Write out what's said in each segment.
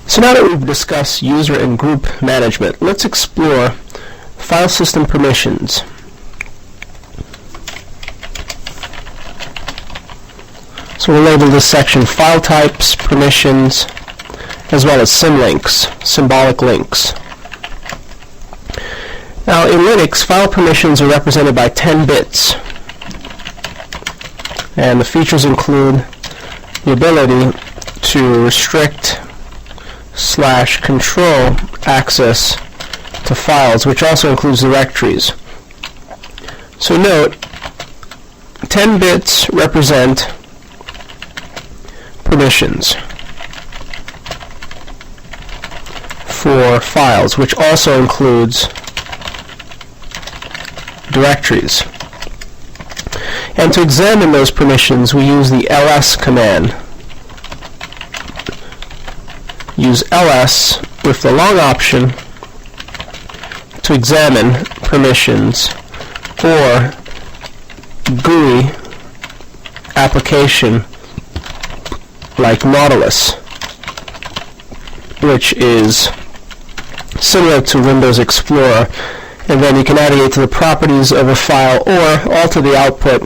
So now that we've discussed user and group management, let's explore file system permissions. So we'll label this section file types, permissions, as well as symlinks, symbolic links. Now in Linux, file permissions are represented by 10 bits. And the features include the ability to restrict / control access to files, which also includes directories. So note, 10 bits represent permissions for files, which also includes directories. And to examine those permissions, we use the ls command. Use ls with the long option to examine permissions, or GUI application like Nautilus, which is similar to Windows Explorer, and then you can navigate to the properties of a file or alter the output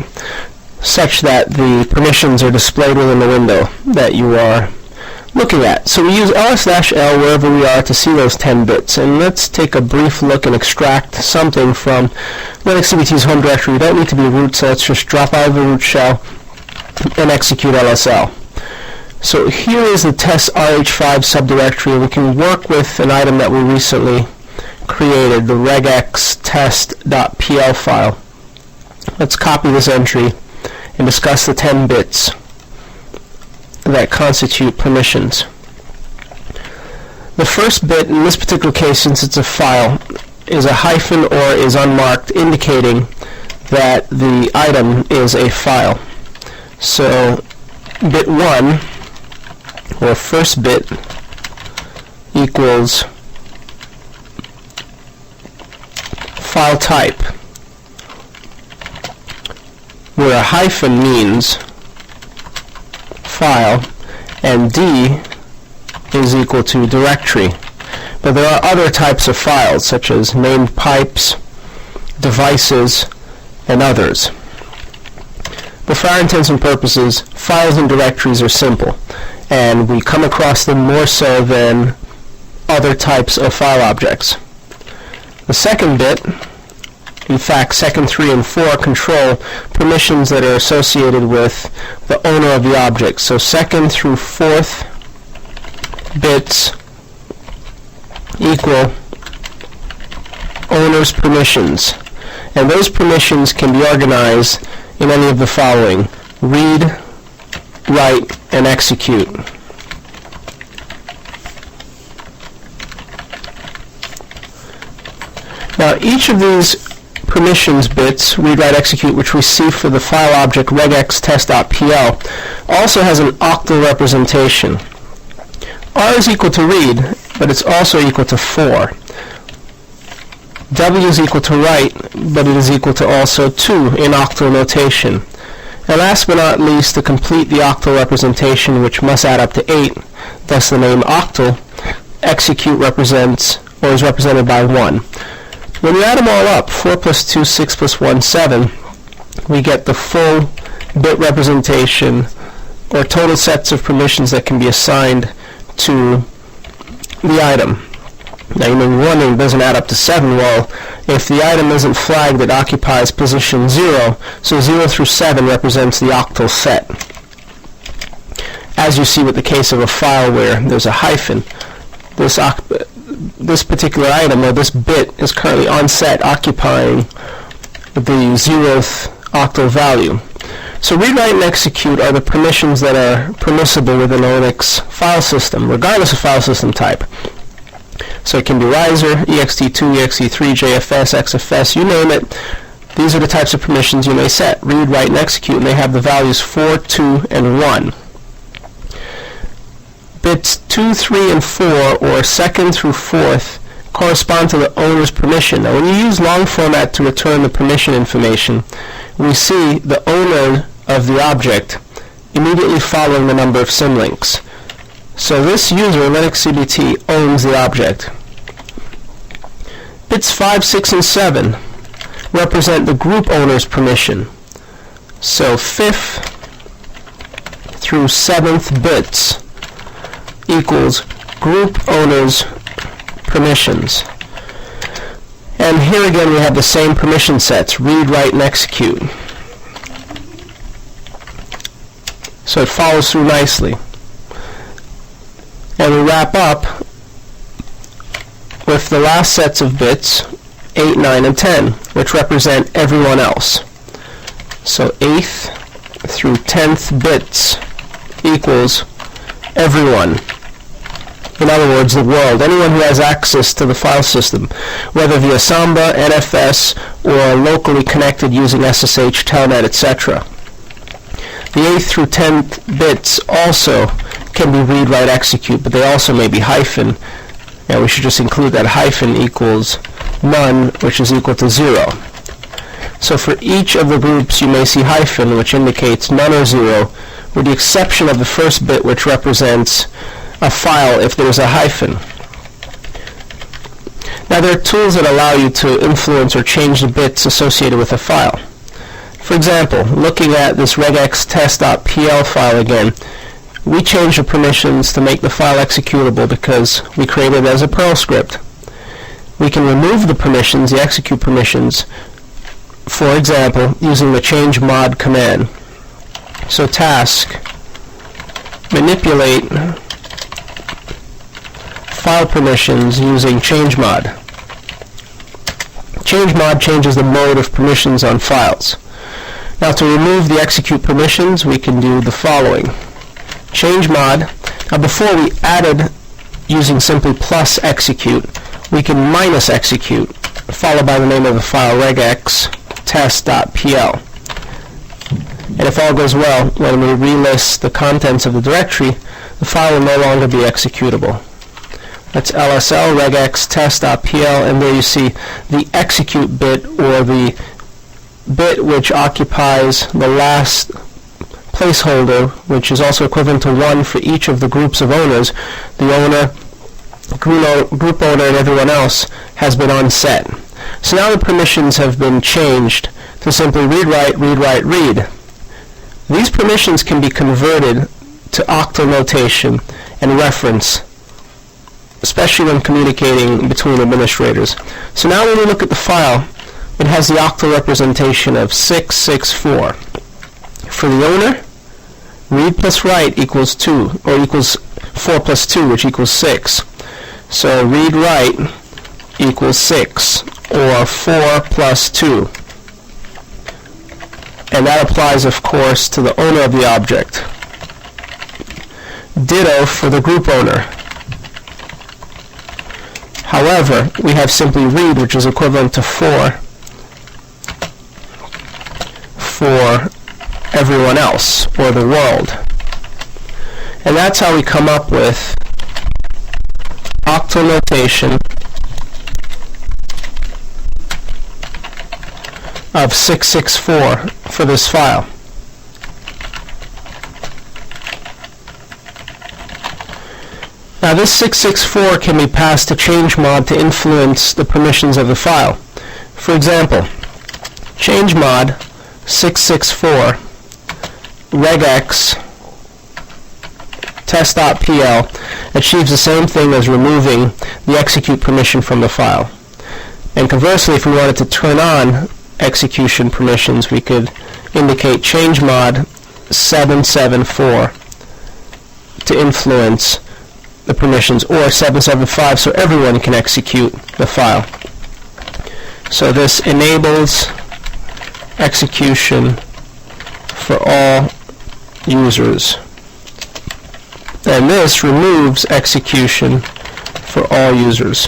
such that the permissions are displayed within the window that you are looking at. So we use ls-l wherever we are to see those 10 bits. And let's take a brief look and extract something from Linux CBT's home directory. We don't need to be root, so let's just drop out of the root shell and execute lsl. So here is the test rh5 subdirectory. We can work with an item that we recently created, the regex test.pl file. Let's copy this entry and discuss the 10 bits that constitute permissions. The first bit in this particular case, since it's a file, is a hyphen or is unmarked, indicating that the item is a file. So bit 1, or first bit, equals file type, where a hyphen means file and D is equal to directory. But there are other types of files, such as named pipes, devices, and others. But for our intents and purposes, files and directories are simple, and we come across them more so than other types of file objects. The second bit, in fact, second, 3, and 4 control permissions that are associated with the owner of the object. So second through fourth bits equal owner's permissions. And those permissions can be organized in any of the following: read, write, and execute. Now each of these permissions bits, read, write, execute, which we see for the file object regex test.pl, also has an octal representation. R is equal to read, but it's also equal to 4. W is equal to write, but it is equal to also 2 in octal notation. And last but not least, to complete the octal representation, which must add up to 8, thus the name octal, execute represents, or is represented by 1. When we add them all up, 4 plus 2, 6 plus 1, 7, we get the full bit representation, or total sets of permissions that can be assigned to the item. Now you may be wondering, it doesn't add up to 7. Well, if the item isn't flagged, it occupies position 0, so 0 through 7 represents the octal set. As you see with the case of a file where there's a hyphen, this particular item, or this bit, is currently on set, occupying the 0th octal value. So read, write, and execute are the permissions that are permissible within a Linux file system, regardless of file system type. So it can be riser, ext2, ext3, jfs, xfs, you name it. These are the types of permissions you may set: read, write, and execute, and they have the values 4, 2, and 1. Bits 2, 3, and 4, or second through fourth, correspond to the owner's permission. Now when you use long format to return the permission information, we see the owner of the object immediately following the number of symlinks. So this user, Linux CBT, owns the object. Bits 5, 6, and 7 represent the group owner's permission. So 5th through 7th bits equals group owner's permissions. And here again we have the same permission sets, read, write, and execute. So it follows through nicely. And we wrap up with the last sets of bits, 8, 9, and 10, which represent everyone else. So 8th through 10th bits equals everyone. In other words, the world, anyone who has access to the file system, whether via Samba, NFS, or locally connected using SSH, Telnet, etc. The 8th through 10th bits also can be read, write, execute, but they also may be hyphen, and we should just include that hyphen equals none, which is equal to 0. So for each of the groups you may see hyphen, which indicates none or 0, with the exception of the first bit, which represents a file if there's a hyphen. Now there are tools that allow you to influence or change the bits associated with a file. For example, looking at this regex test.pl file again, we changed the permissions to make the file executable because we created it as a Perl script. We can remove the permissions, the execute permissions, for example, using the change mod command. So task, manipulate file permissions using change mod. Change mod changes the mode of permissions on files. Now to remove the execute permissions, we can do the following. Change mod. Now before we added using simply plus execute, we can minus execute, followed by the name of the file regex test.pl. And if all goes well, when we relist the contents of the directory, the file will no longer be executable. That's lsl regex test.pl, and there you see the execute bit, or the bit which occupies the last placeholder, which is also equivalent to 1 for each of the groups of owners. The owner, group owner, and everyone else has been unset. So now the permissions have been changed to simply read, write, read, write, read. These permissions can be converted to octal notation and reference, especially when communicating between administrators. So now when we look at the file, it has the octal representation of 664. For the owner, read plus write equals 2, or equals 4 plus 2, which equals 6. So read write equals 6, or 4 plus 2. And that applies, of course, to the owner of the object. Ditto for the group owner. However, we have simply read, which is equivalent to 4 for everyone else, or the world. And that's how we come up with octal notation of 664 for this file. Now this 664 can be passed to change mod to influence the permissions of the file. For example, change mod 664 regex test.pl achieves the same thing as removing the execute permission from the file. And conversely, if we wanted to turn on execution permissions, we could indicate change mod 774 to influence the permissions, or 775 so everyone can execute the file. So this enables execution for all users, and this removes execution for all users.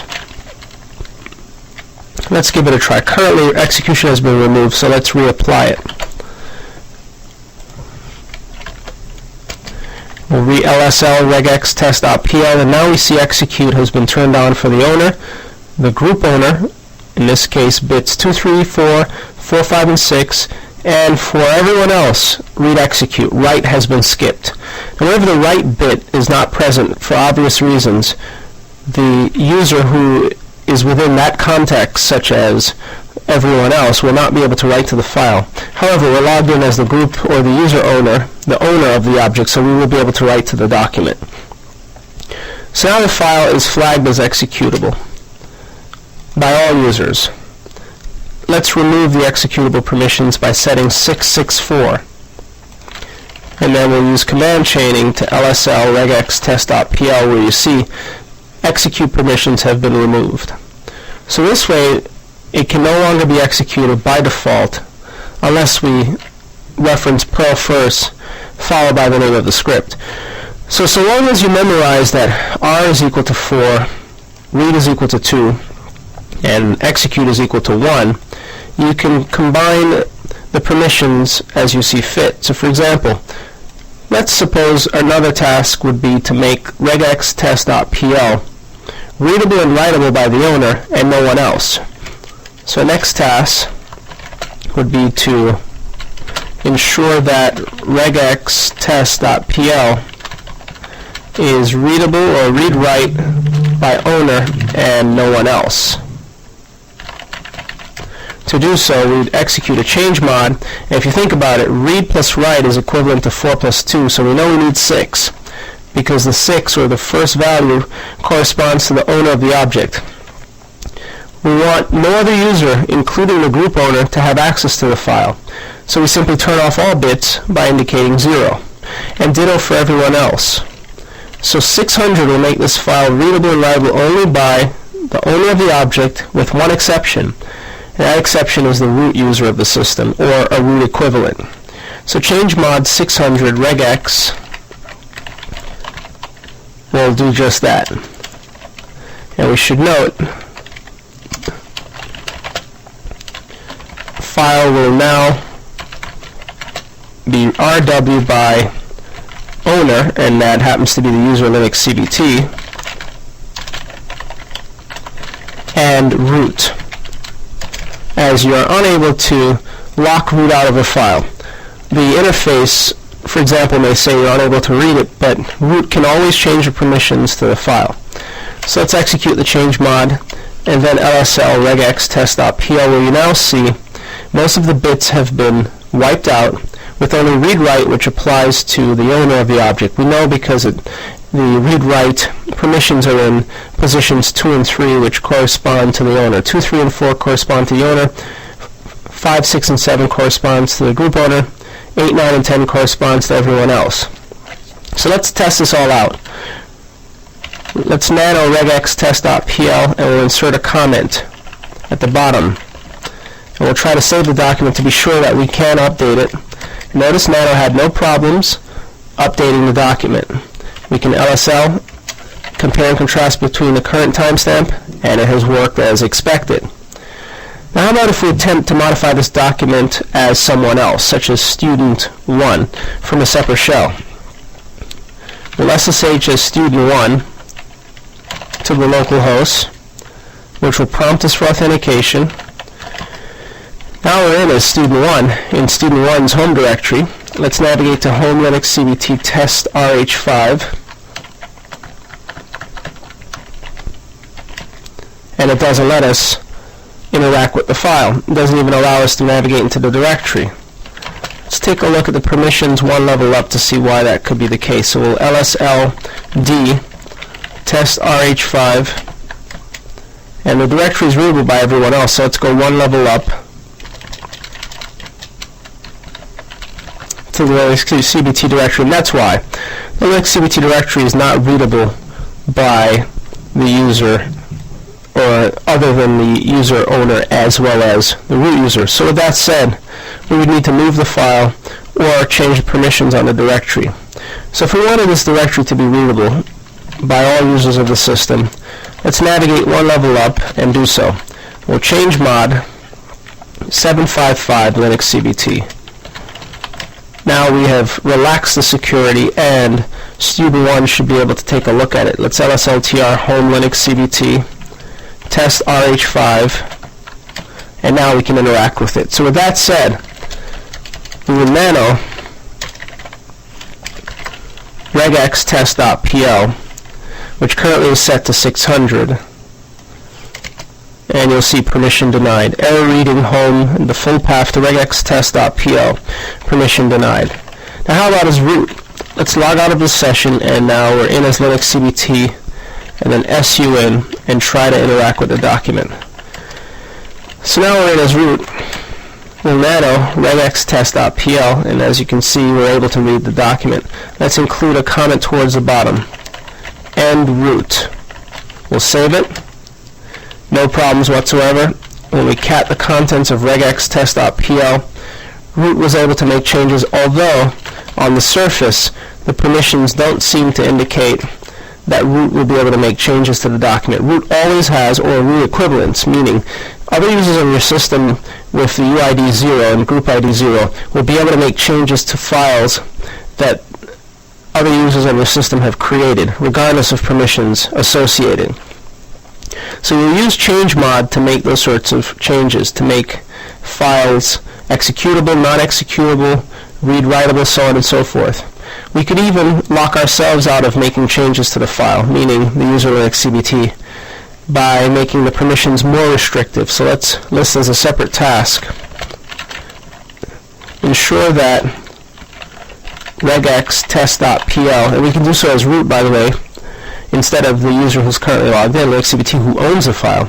Let's give it a try. Currently execution has been removed, so let's reapply it. We'll re-lsl regex test.pl, and now we see execute has been turned on for the owner, the group owner, in this case bits 2, 3, 4, 4, 5, and 6, And for everyone else, read execute. Write has been skipped. And whenever the write bit is not present for obvious reasons, the user who is within that context, such as everyone else, will not be able to write to the file. However, we're logged in as the group or the user owner, the owner of the object, so we will be able to write to the document. So now the file is flagged as executable by all users. Let's remove the executable permissions by setting 664. And then we'll use command chaining to lsl regex test.pl, where you see execute permissions have been removed. So this way, it can no longer be executed by default unless we reference Perl first, followed by the name of the script. So long as you memorize that R is equal to 4, read is equal to 2, and execute is equal to 1, you can combine the permissions as you see fit. So for example, let's suppose another task would be to make regex test.pl readable and writable by the owner and no one else. So next task would be to ensure that regex test.pl is readable or read-write by owner and no one else. To do so, we'd execute a change mod, and if you think about it, read plus write is equivalent to 4 plus 2, so we know we need 6, because the 6, or the first value, corresponds to the owner of the object. We want no other user, including the group owner, to have access to the file, so we simply turn off all bits by indicating 0, and ditto for everyone else. So 600 will make this file readable and writable only by the owner of the object, with one exception. And that exception is the root user of the system, or a root equivalent. So change mod 600 regex will do just that. And we should note, file will now be RW by owner, and that happens to be the user Linux CBT, and root, as you are unable to lock root out of a file. The interface, for example, may say you're unable to read it, but root can always change the permissions to the file. So let's execute the change mod, and then lsl regex test.pl, where you now see most of the bits have been wiped out, with only read-write, which applies to the owner of the object. We know because the read-write permissions are in positions 2 and 3, which correspond to the owner. 2, 3, and 4 correspond to the owner. 5, 6, and 7 corresponds to the group owner. 8, 9, and 10 corresponds to everyone else. So let's test this all out. Let's nano regex test.pl, and we'll insert a comment at the bottom. And we'll try to save the document to be sure that we can update it. Notice Nano had no problems updating the document. We can LSL, compare and contrast between the current timestamp, and it has worked as expected. Now how about if we attempt to modify this document as someone else, such as student 1, from a separate shell. We'll SSH as student 1 to the local host, which will prompt us for authentication. Now we're in as student 1, in student 1's home directory. Let's navigate to home Linux CBT test RH5. And it doesn't let us interact with the file. It doesn't even allow us to navigate into the directory. Let's take a look at the permissions one level up to see why that could be the case. So we'll lsld test RH5. And the directory is readable by everyone else, so let's go one level up to the Linux CBT directory, and that's why. The Linux CBT directory is not readable by the user, or other than the user owner as well as the root user. So with that said, we would need to move the file or change the permissions on the directory. So if we wanted this directory to be readable by all users of the system, let's navigate one level up and do so. We'll change mod 755 Linux CBT. Now we have relaxed the security, and student 1 should be able to take a look at it. Let's lsltr home Linux CBT test RH5, and now we can interact with it. So with that said, we will nano regex test.pl, which currently is set to 600, and you'll see permission denied. Error reading home the full path to regex test.pl, permission denied. Now how about as root? Let's log out of this session, and now we're in as Linux CBT, and then SU in, and try to interact with the document. So now we're in as root. We'll nano regex test.pl, and as you can see, we're able to read the document. Let's include a comment towards the bottom. End root. We'll save it. No problems whatsoever. When we cat the contents of regex test.pl, root was able to make changes, although on the surface the permissions don't seem to indicate that root will be able to make changes to the document. Root always has, or root equivalents, meaning other users of your system with the UID 0 and group ID 0 will be able to make changes to files that other users of your system have created, regardless of permissions associated. So you'll use changemod to make those sorts of changes, to make files executable, non-executable, read-writable, so on and so forth. We could even lock ourselves out of making changes to the file, meaning the user Linux CBT, by making the permissions more restrictive. So let's list as a separate task. Ensure that regex test.pl, and we can do so as root, by the way, instead of the user who's currently logged in, Linux CBT, who owns the file,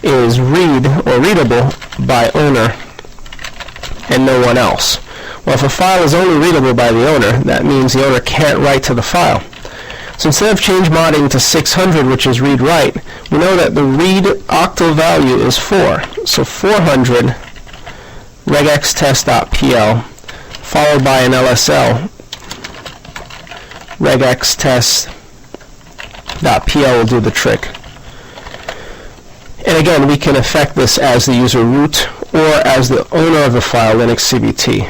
is read or readable by owner and no one else. Well, if a file is only readable by the owner, that means the owner can't write to the file. So instead of change modding to 600, which is read-write, we know that the read octal value is 4. So 400 regex test.pl followed by an LSL. Regex test.pl will do the trick. And again, we can affect this as the user root or as the owner of the file, Linux CBT.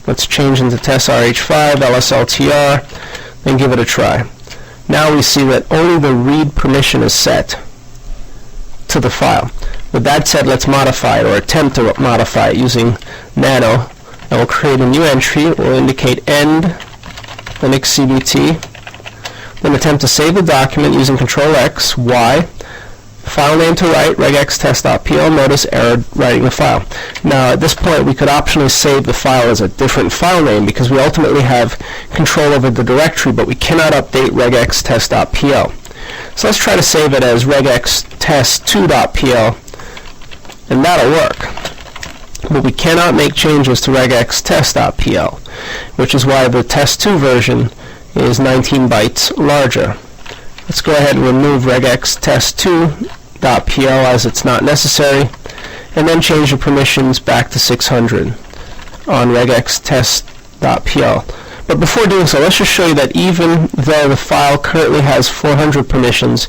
Let's change into test.rh5, lsltr, then give it a try. Now we see that only the read permission is set to the file. With that said, let's modify it, or attempt to modify it using nano. And we'll create a new entry. We'll indicate end Linux CBT. Then attempt to save the document using Control-X, Y. File name to write, regex test.pl. Notice error writing the file. Now at this point we could optionally save the file as a different file name because we ultimately have control over the directory, but we cannot update regex test.pl. So let's try to save it as regex test2.pl, and that'll work. But we cannot make changes to regex test.pl, which is why the test2 version is 19 bytes larger. Let's go ahead and remove regex test2.pl as it's not necessary, and then change the permissions back to 600 on regex test.pl. But before doing so, let's just show you that even though the file currently has 400 permissions,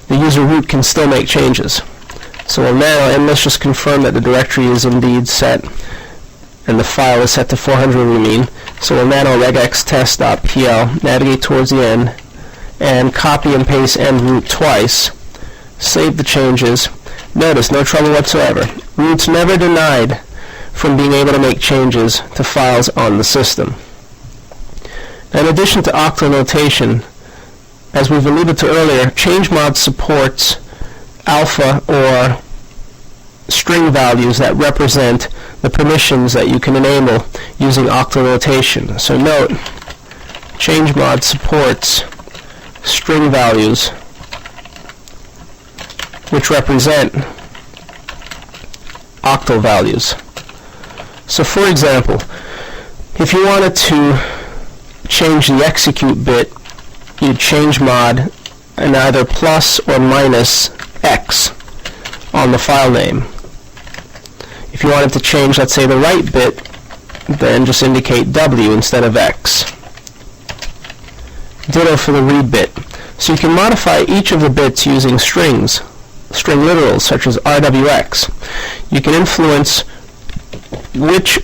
the user root can still make changes. So we'll nano, and let's just confirm that the directory is indeed set, and the file is set to 400, we mean. So we'll nano regex test.pl, navigate towards the end, and copy and paste end root twice. Save the changes. Notice, no trouble whatsoever. Root's never denied from being able to make changes to files on the system. Now, in addition to octal notation, as we've alluded to earlier, changemod supports alpha or string values that represent the permissions that you can enable using octal notation. So note, changemod supports string values which represent octal values. So for example, if you wanted to change the execute bit, you'd change mod and either plus or minus X on the file name. If you wanted to change, let's say, the write bit, then just indicate W instead of X. Ditto for the read bit. So you can modify each of the bits using strings, string literals such as RWX. You can influence which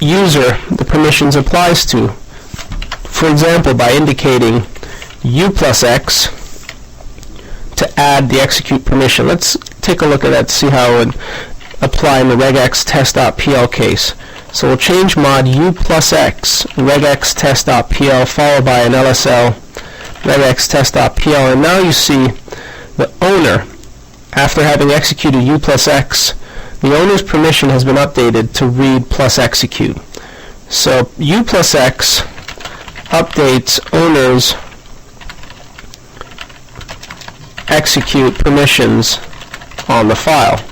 user the permissions applies to. For example, by indicating U plus X to add the execute permission. Let's take a look at that to see how it would apply in the regex test.pl case. So we'll change mod u plus x regx test.pl followed by an LSL regx test.pl, and now you see the owner, after having executed u plus x, the owner's permission has been updated to read plus execute. So u plus x updates owner's execute permissions on the file.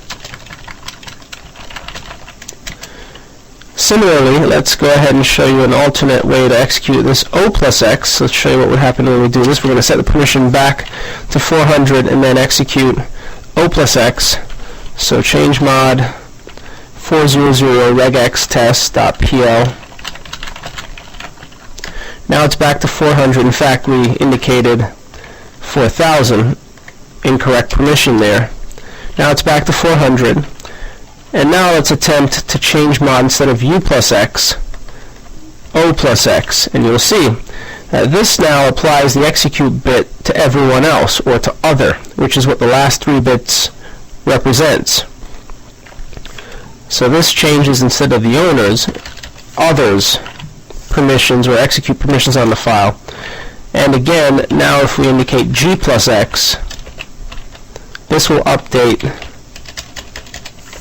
Similarly, let's go ahead and show you an alternate way to execute this O plus X. Let's show you what would happen when we do this. We're going to set the permission back to 400 and then execute O plus X. So change mod 400 regx test.pl. Now it's back to 400. In fact, we indicated 4,000. Incorrect permission there. Now it's back to 400. And now let's attempt to change mod, instead of u plus x, o plus x. And you'll see that this now applies the execute bit to everyone else, or to other, which is what the last 3 bits represents. So this changes, instead of the owner's, others' permissions or execute permissions on the file. And again, now if we indicate g plus x, this will update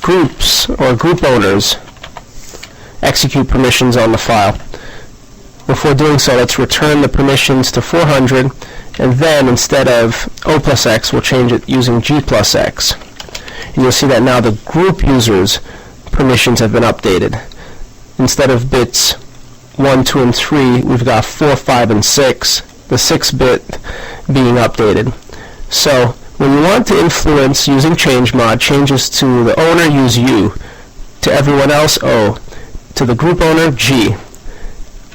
groups or group owners' execute permissions on the file. Before doing so, let's return the permissions to 400, and then instead of O plus X, we'll change it using G plus X. And you'll see that now the group users' permissions have been updated. Instead of bits 1, 2, and 3, we've got 4, 5, and 6, the 6-bit being updated. So when you want to influence using change mod, changes to the owner, use U, to everyone else, O, to the group owner, G.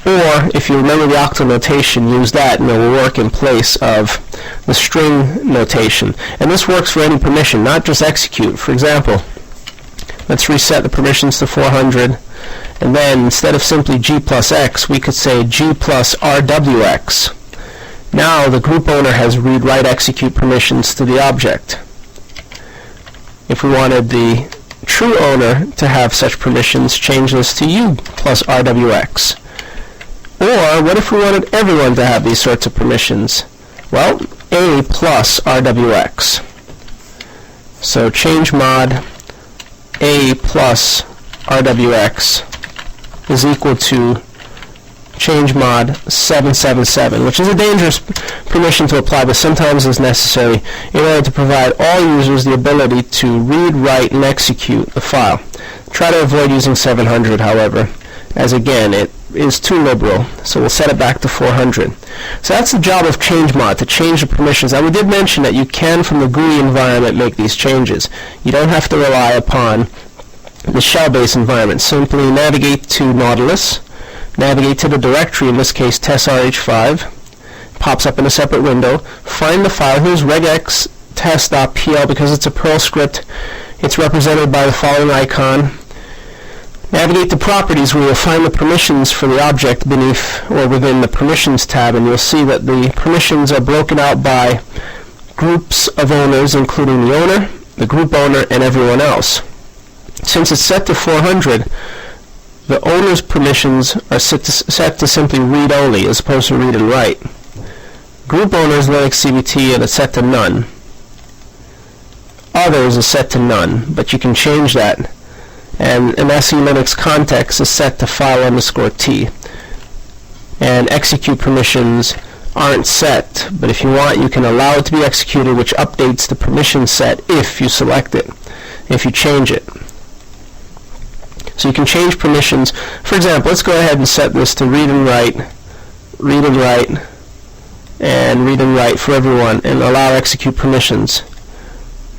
Or, if you remember the octal notation, use that and it will work in place of the string notation. And this works for any permission, not just execute. For example, let's reset the permissions to 400, and then instead of simply G plus X, we could say G plus RWX. Now the group owner has read-write execute permissions to the object. If we wanted the true owner to have such permissions, change this to U plus RWX. Or what if we wanted everyone to have these sorts of permissions? Well, A plus RWX. So change mod A plus RWX is equal to change mod 777, which is a dangerous permission to apply, but sometimes is necessary in order to provide all users the ability to read, write, and execute the file. Try to avoid using 700, however, as again, it is too liberal, so we'll set it back to 400. So that's the job of change mod, to change the permissions. And we did mention that you can, from the GUI environment, make these changes. You don't have to rely upon the shell-based environment. Simply navigate to Nautilus, navigate to the directory, in this case testRH5, pops up in a separate window, find the file. Here's regex test.pl. Because it's a Perl script, it's represented by the following icon. Navigate to properties, where you'll find the permissions for the object beneath or within the permissions tab, and you'll see that the permissions are broken out by groups of owners, including the owner, the group owner, and everyone else. Since it's set to 400, the owner's permissions are set to simply read only, as opposed to read and write. Group owners, Linux CBT, and it's set to none. Others is set to none, but you can change that. And an SE Linux context is set to file_t. And execute permissions aren't set, but if you want, you can allow it to be executed, which updates the permission set if you select it, if you change it. So you can change permissions. For example, let's go ahead and set this to read and write, and read and write for everyone, and allow execute permissions.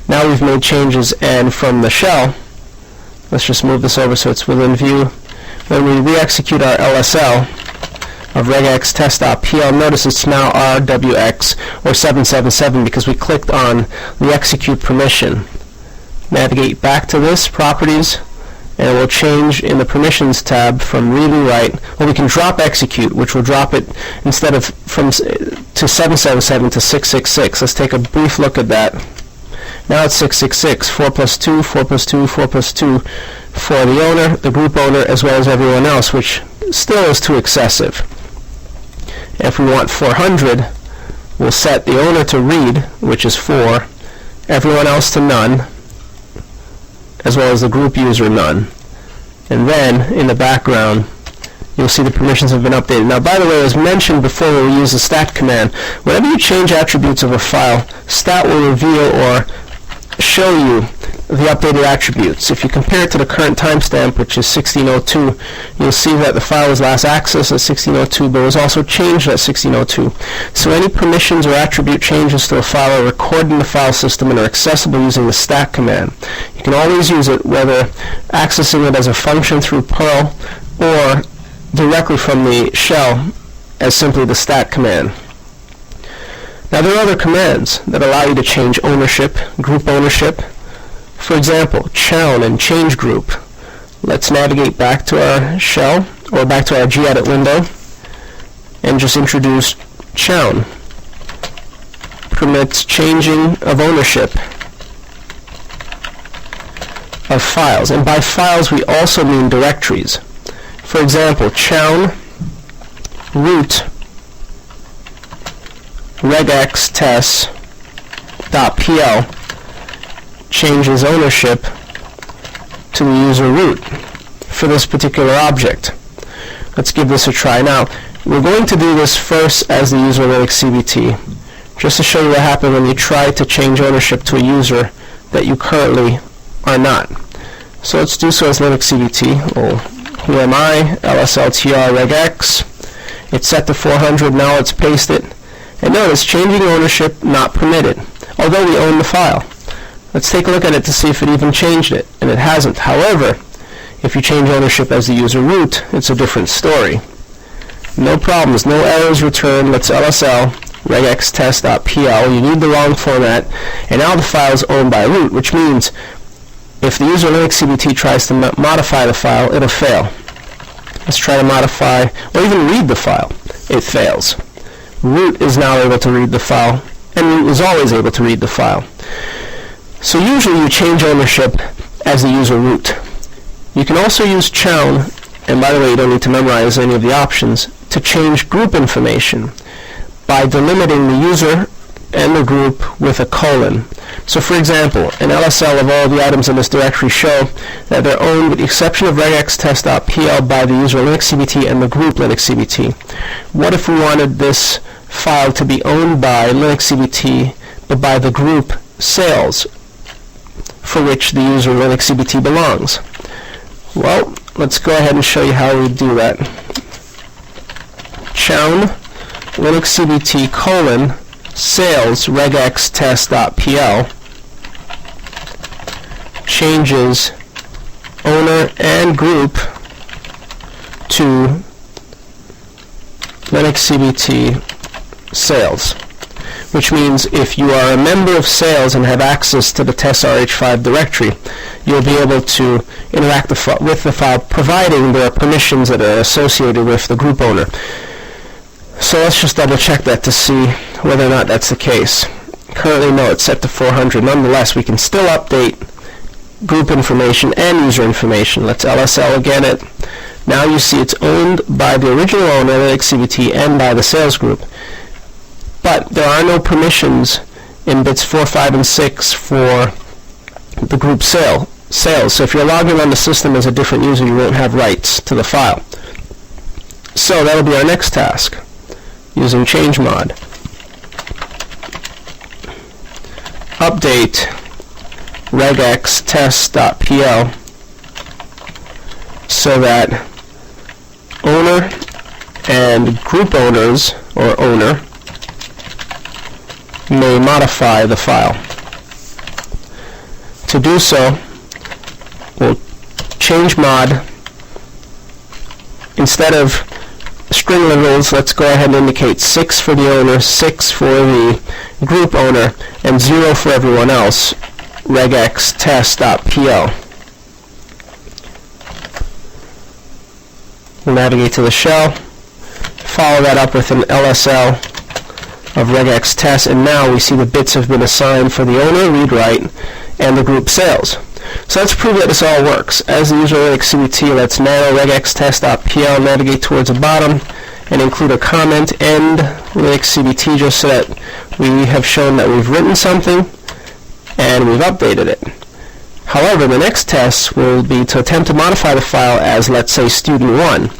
Now we've made changes, and from the shell, let's just move this over so it's within view. When we re-execute our LSL of regex test.pl, notice it's now RWX, or 777, because we clicked on the execute permission. Navigate back to this, properties, and it will change in the permissions tab from read and write. Well, we can drop execute, which will drop it instead of to 777 to 666. Let's take a brief look at that. Now it's 666, 4 plus 2, 4 plus 2, 4 plus 2. for the owner, the group owner, as well as everyone else, which still is too excessive. If we want 400, we'll set the owner to read, which is 4, everyone else to none, as well as the group user none. And then, in the background, you'll see the permissions have been updated. Now, by the way, as mentioned before when we use the stat command, whenever you change attributes of a file, stat will reveal or show you the updated attributes. If you compare it to the current timestamp, which is 1602, you'll see that the file was last accessed at 1602, but was also changed at 1602. So any permissions or attribute changes to a file are recorded in the file system and are accessible using the stat command. You can always use it, whether accessing it as a function through Perl or directly from the shell as simply the stat command. Now, there are other commands that allow you to change ownership, group ownership. For example, chown and change group. Let's navigate back to our shell or back to our gedit window and just introduce chown. Permits changing of ownership of files. And by files, we also mean directories. For example, chown root regex test.pl changes ownership to the user root for this particular object. Let's give this a try. Now, we're going to do this first as the user Linux CBT, just to show you what happens when you try to change ownership to a user that you currently are not. So let's do so as Linux CBT. Oh, who am I? lsltr regex. It's set to 400. Now let's paste it. And notice, changing ownership not permitted, although we own the file. Let's take a look at it to see if it even changed it, and it hasn't. However, if you change ownership as the user root, it's a different story. No problems, no errors returned. Let's lsl regex test.pl. You need the wrong format, and now the file is owned by root, which means if the user Linux CBT tries to modify the file, it'll fail. Let's try to modify, or even read the file. It fails. Root is now able to read the file, and root was always able to read the file. So usually you change ownership as the user root. You can also use chown, and by the way, you don't need to memorize any of the options, to change group information by delimiting the user and the group with a colon. So for example, an LSL of all the items in this directory show that they're owned with the exception of regex test.pl by the user Linux CBT and the group Linux CBT. What if we wanted this file to be owned by Linux CBT but by the group sales for which the user Linux CBT belongs? Well, let's go ahead and show you how we do that. Chown Linux CBT colon sales regex test.pl changes owner and group to Linux CBT sales, which means if you are a member of sales and have access to the test.rh5 directory, you'll be able to interact with the file, providing there are permissions that are associated with the group owner. So let's just double check that to see whether or not that's the case. Currently, no, it's set to 400. Nonetheless, we can still update group information and user information. Let's LSL again it. Now you see it's owned by the original owner, Linux CBT, and by the sales group. But there are no permissions in bits 4, 5, and 6 for the group sales. So if you're logging on the system as a different user, you won't have rights to the file. So that'll be our next task, using change mod. Update regex test.pl so that owner and group owners, or owner, may modify the file. To do so, we'll change mod. Instead of string literals, let's go ahead and indicate 6 for the owner, 6 for the group owner, and 0 for everyone else, regex test.pl. We'll navigate to the shell, follow that up with an LSL of regex test, and now we see the bits have been assigned for the owner, read write, and the group sales. So let's prove that this all works. As the user Linux CBT, let's nano regextest.pl navigate towards the bottom and include a comment end Linux CBT just so that we have shown that we've written something and we've updated it. However, the next test will be to attempt to modify the file as, let's say, student1.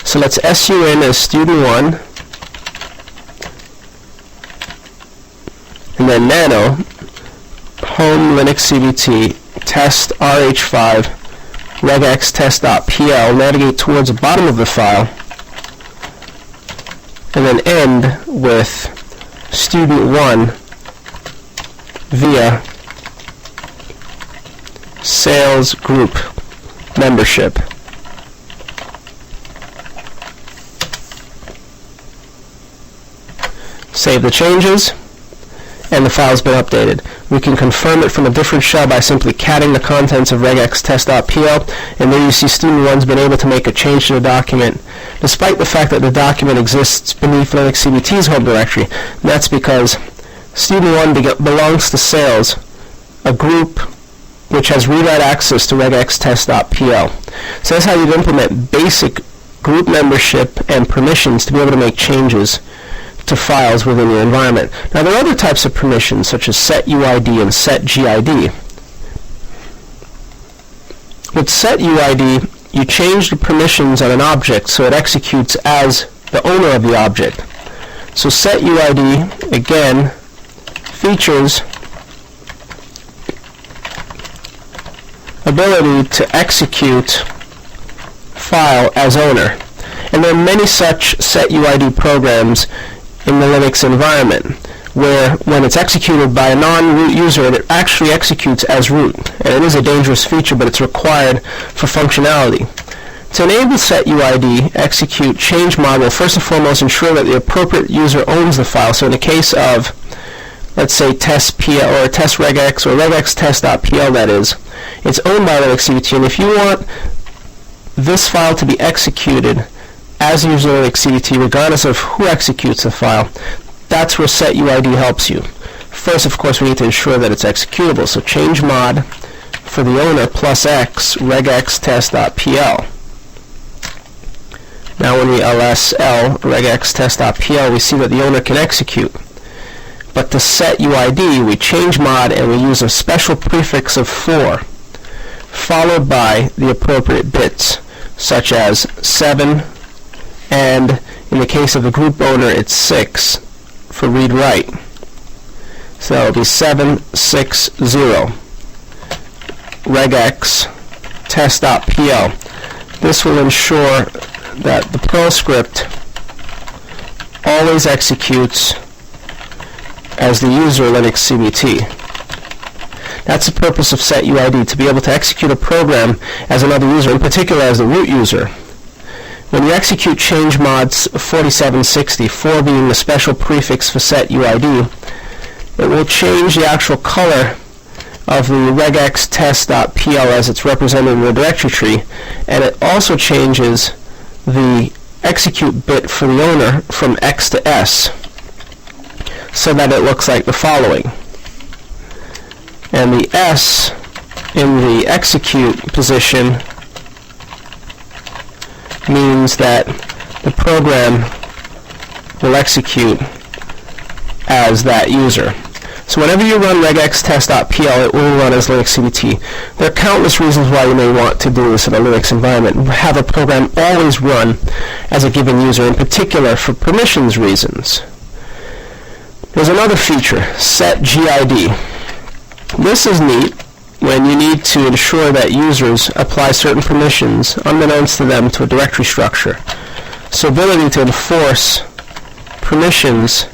So let's su in as student1 and then nano home Linux CBT test rh5 regextest.pl navigate towards the bottom of the file and then end with student1 via sales group membership. Save the changes, and the file's been updated. We can confirm it from a different shell by simply catting the contents of regextest.pl, and there you see student1's been able to make a change to the document, despite the fact that the document exists beneath Linux CBT's home directory. And that's because student1 belongs to sales, a group which has read-write access to regextest.pl. So that's how you'd implement basic group membership and permissions to be able to make changes to files within your environment. Now there are other types of permissions such as setUID and setGID. With setUID, you change the permissions on an object so it executes as the owner of the object. So setUID, again, features ability to execute file as owner. And there are many such setUID programs in the Linux environment where when it's executed by a non-root user, it actually executes as root. And it is a dangerous feature, but it's required for functionality. To enable setUID, execute change mod will first and foremost ensure that the appropriate user owns the file. So in the case of, let's say, test.pl or test.regex or regextest.pl, that is, it's owned by Linux CBT. And if you want this file to be executed as user Linux CBT, regardless of who executes the file, that's where setUID helps you. First, of course, we need to ensure that it's executable. So change mod for the owner plus x regextest.pl. Now when we lsl regextest.pl, we see that the owner can execute. But to setUID, we change mod and we use a special prefix of 4, followed by the appropriate bits, such as 7, and in the case of the group owner, it's 6 for read-write. So it'll be 760 regex test.pl. This will ensure that the Perl script always executes as the user Linux CBT. That's the purpose of setUID, to be able to execute a program as another user, in particular as the root user. When you execute change mods 4760, 4 being the special prefix for setUID, it will change the actual color of the regextest.pl as it's represented in the directory tree, and it also changes the execute bit for the owner from X to S so that it looks like the following. And the S in the execute position means that the program will execute as that user. So whenever you run regextest.pl, it will run as Linux CBT. There are countless reasons why you may want to do this in a Linux environment. Have a program always run as a given user, in particular for permissions reasons. There's another feature, setGID. This is neat when you need to ensure that users apply certain permissions unbeknownst to them to a directory structure. So ability to enforce permissions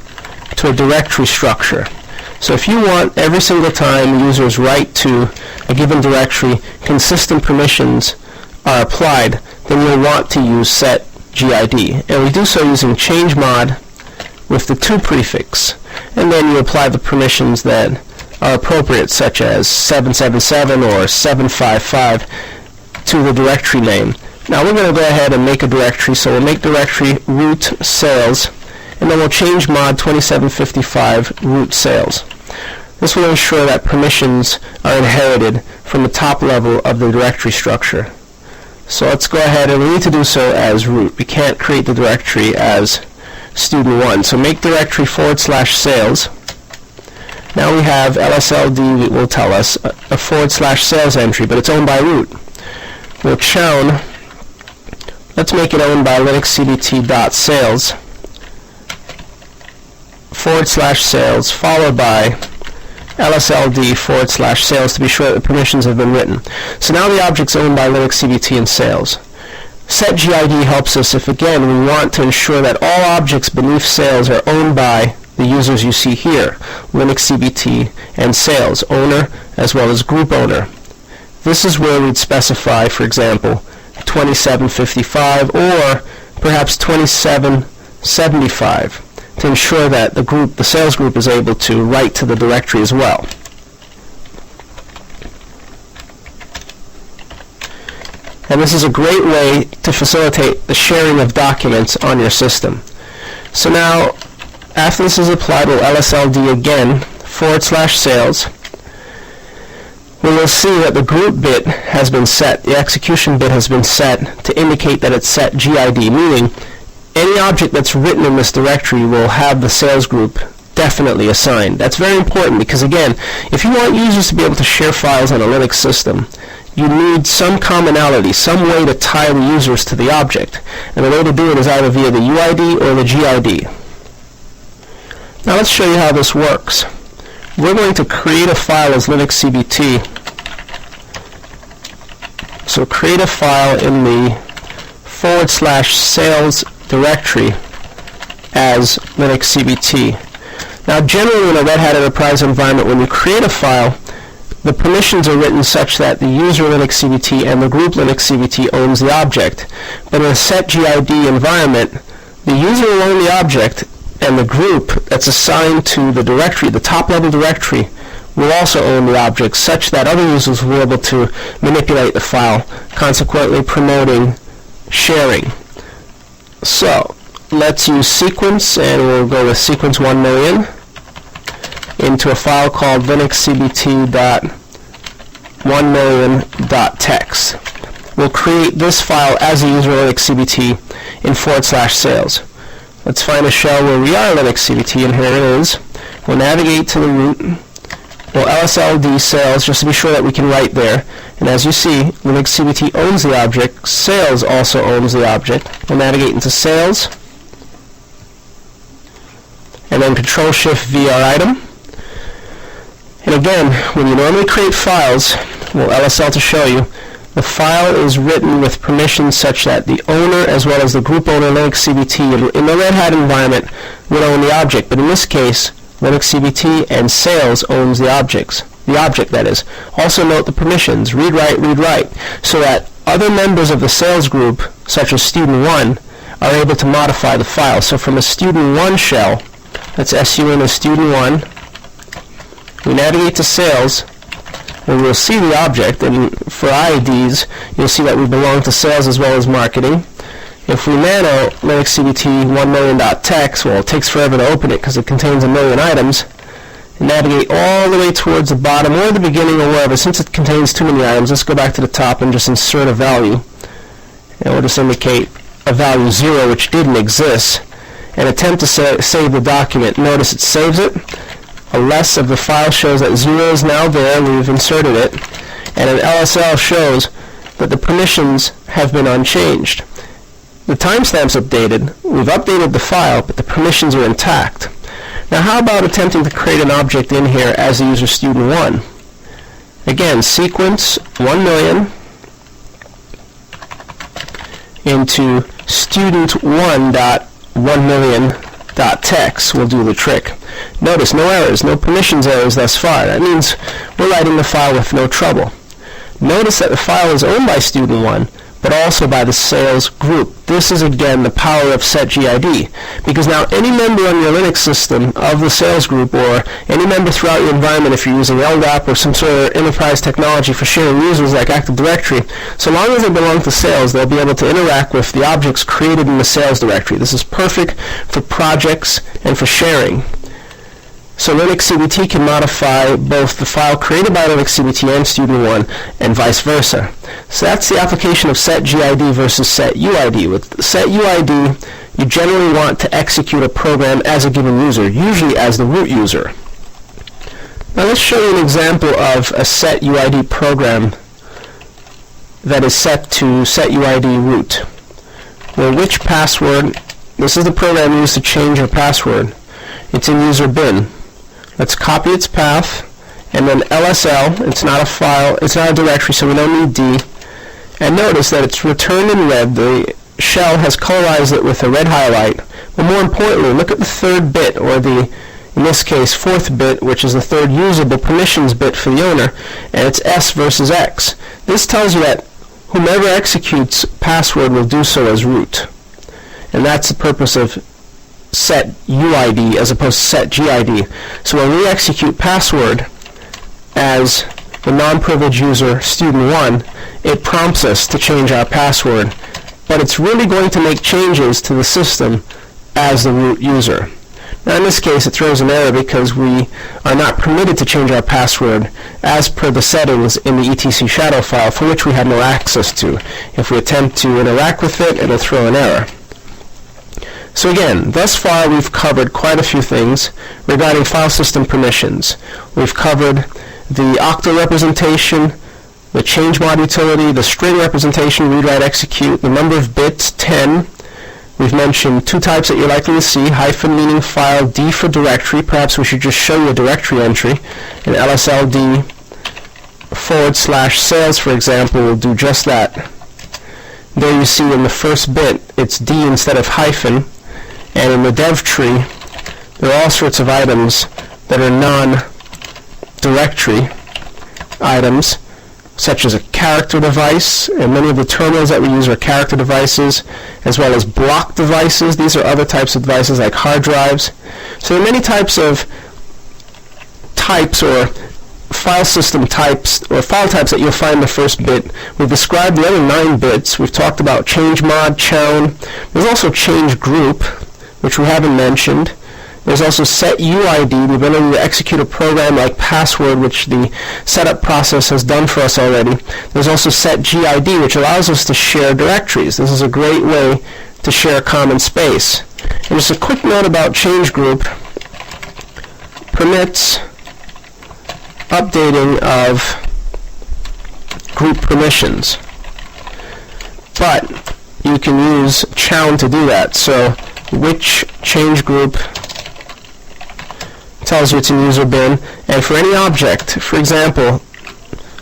to a directory structure. So if you want every single time users write to a given directory, consistent permissions are applied, then you'll want to use setGID. And we do so using change mod with the to prefix. And then you apply the permissions that are appropriate, such as 777 or 755 to the directory name. Now we're going to go ahead and make a directory, so we'll make directory root sales, and then we'll change mod 2755 root sales. This will ensure that permissions are inherited from the top level of the directory structure. So let's go ahead, and we need to do so as root. We can't create the directory as student1. So make directory /sales. Now we have LSLD will tell us a /sales entry, but it's owned by root. We'll chown. Let's make it owned by linuxcbt.sales /sales followed by LSLD /sales to be sure that the permissions have been written. So now the object's owned by linuxcbt and sales. setGID helps us if, again, we want to ensure that all objects beneath sales are owned by the users you see here, linuxcbt and sales, owner as well as group owner. This is where we'd specify, for example, 2755 or perhaps 2775 to ensure that the sales group is able to write to the directory as well. And this is a great way to facilitate the sharing of documents on your system. So now, after this is applied, we'll LSLD again, /sales. We will see that the group bit has been set, the execution bit has been set to indicate that it's set GID, meaning any object that's written in this directory will have the sales group definitely assigned. That's very important because, again, if you want users to be able to share files on a Linux system, you need some commonality, some way to tie the users to the object. And the way to do it is either via the UID or the GID. Now let's show you how this works. We're going to create a file as linuxcbt. So create a file in the /sales directory as linuxcbt. Now generally in a Red Hat Enterprise environment, when you create a file, the permissions are written such that the user linuxcbt and the group linuxcbt owns the object. But in a setGID environment, the user will own the object, and the group that's assigned to the directory, the top-level directory, will also own the object, such that other users will be able to manipulate the file, consequently promoting sharing. So let's use sequence, and we'll go with sequence 1,000,000 into a file called linuxcbt.1,000,000.txt. We'll create this file as a user linuxcbt in /sales. Let's find a shell where we are linuxcbt, and here it is. We'll navigate to the root. We'll LSLD sales just to be sure that we can write there. And as you see, linuxcbt owns the object. Sales also owns the object. We'll navigate into sales. And then Control-Shift-V our item. And again, when you normally create files, we'll LSL to show you, the file is written with permissions such that the owner as well as the group owner linuxcbt in the Red Hat environment would own the object. But in this case, linuxcbt and sales owns the object that is. Also note the permissions, read write, so that other members of the sales group, such as student1, are able to modify the file. So from a student1 shell, let's SU in as student1, we navigate to sales, where we'll see the object, and for IDs, you'll see that we belong to sales as well as marketing. If we nano linuxcbt 1,000,000.txt, well, it takes forever to open it because it contains 1,000,000 items, and navigate all the way towards the bottom or the beginning or wherever. Since it contains too many items, let's go back to the top and just insert a value. And we'll just indicate a value 0, which didn't exist, and attempt to save the document. Notice it saves it. A less of the file shows that 0 is now there, we've inserted it, and an LSL shows that the permissions have been unchanged. The timestamp's updated, we've updated the file, but the permissions are intact. Now how about attempting to create an object in here as the user student1? Again, sequence 1,000,000 into student1.1,000,000.txt will do the trick. Notice no errors, no permissions errors thus far. That means we're writing the file with no trouble. Notice that the file is owned by student1, but also by the sales group. This is again the power of setGID, because now any member on your Linux system of the sales group, or any member throughout your environment if you're using LDAP or some sort of enterprise technology for sharing users like Active Directory, so long as they belong to sales, they'll be able to interact with the objects created in the sales directory. This is perfect for projects and for sharing. So Linux CBT can modify both the file created by Linux CBT and Student 1 and vice versa. So that's the application of setGID versus setUID. With setUID, you generally want to execute a program as a given user, usually as the root user. Now let's show you an example of a setUID program that is set to setUID root, where which password, this is the program used to change your password. It's in user bin. Let's copy its path, and then LSL, it's not a file, it's not a directory, so we don't need D. And notice that it's returned in red. The shell has colorized it with a red highlight. But more importantly, look at the third bit, or the, in this case, fourth bit, which is the third usable permissions bit for the owner, and it's S versus X. This tells you that whomever executes password will do so as root. And that's the purpose of setUID as opposed to setGID. So when we execute password as the non-privileged user student 1, it prompts us to change our password, but it's really going to make changes to the system as the root user. Now in this case it throws an error because we are not permitted to change our password as per the settings in the etc shadow file, for which we have no access to. If we attempt to interact with it, it'll throw an error. So again, thus far we've covered quite a few things regarding file system permissions. We've covered the octal representation, the change mod utility, the string representation, read, write, execute, the number of bits, 10. We've mentioned two types that you're likely to see, hyphen meaning file, D for directory. Perhaps we should just show you a directory entry. And LSLD /sales, for example, will do just that. There you see in the first bit, it's D instead of hyphen. And in the dev tree, there are all sorts of items that are non-directory items, such as a character device, and many of the terminals that we use are character devices, as well as block devices. These are other types of devices like hard drives. So there are many types of types or file system types or file types that you'll find in the first bit. We've described the other 9 bits. We've talked about change mod, chown. There's also change group, which we haven't mentioned. There's also setUID, the ability to execute a program like password, which the setup process has done for us already. There's also setGID, which allows us to share directories. This is a great way to share a common space. And just a quick note about change group. Permits updating of group permissions. But you can use chown to do that. So which change group tells you it's in user bin, and for any object, for example,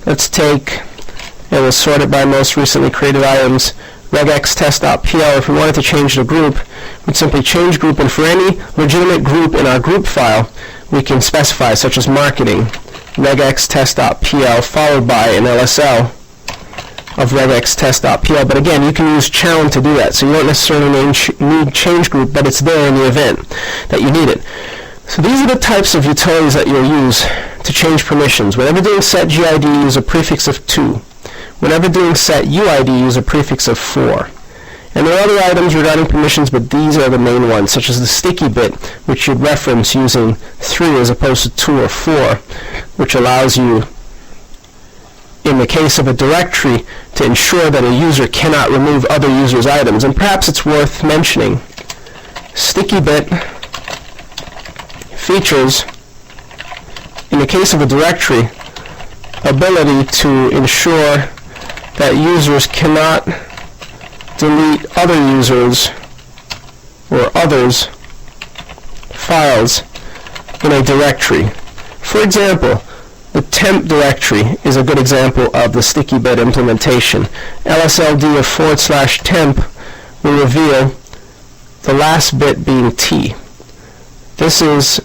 let's take, and we'll sort it by most recently created items, regex test.pl. If we wanted to change the group, we'd simply change group, and for any legitimate group in our group file, we can specify, such as marketing, regex test.pl followed by an LSL of regex test.pl. But again, you can use chown to do that, so you don't necessarily need change group, but it's there in the event that you need it. So these are the types of utilities that you'll use to change permissions. Whenever doing setGID, use a prefix of 2. Whenever doing setUID, use a prefix of 4. And there are other items regarding permissions, but these are the main ones, such as the sticky bit, which you'd reference using 3 as opposed to 2 or 4, which allows you, in the case of a directory, to ensure that a user cannot remove other users' items. And perhaps it's worth mentioning, sticky bit features, in the case of a directory, ability to ensure that users cannot delete other users or others' files in a directory. For example, the temp directory is a good example of the sticky bit implementation. LSLD of /temp will reveal the last bit being T. This is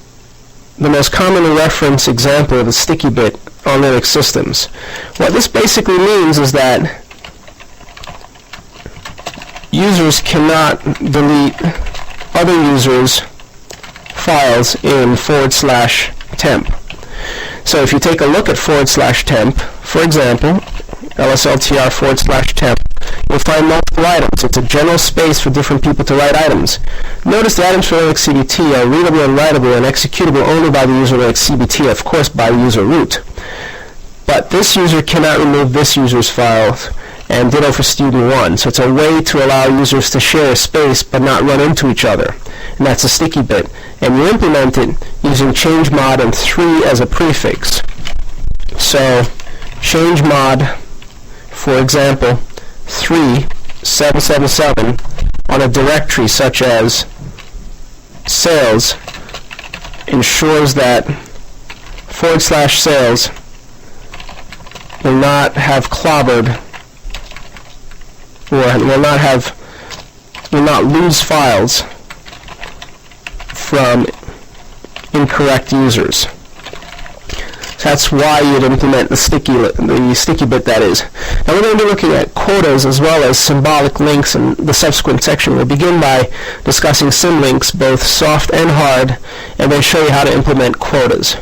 the most commonly referenced example of a sticky bit on Linux systems. What this basically means is that users cannot delete other users' files in /temp. So if you take a look at /temp, for example, lsltr /temp, you'll find multiple items. It's a general space for different people to write items. Notice the items for Linux CBT are readable and writable and executable only by the user Linux CBT, of course by user root. But this user cannot remove this user's files, and ditto for student 1. So it's a way to allow users to share a space but not run into each other. And that's a sticky bit. And you implement it using change mod and 3 as a prefix. So change mod, for example, 3777 on a directory such as sales ensures that /sales will not have clobbered or will not lose files from incorrect users. So that's why you'd implement the sticky bit, that is. Now we're going to be looking at quotas as well as symbolic links in the subsequent section. We'll begin by discussing symlinks, both soft and hard, and then show you how to implement quotas.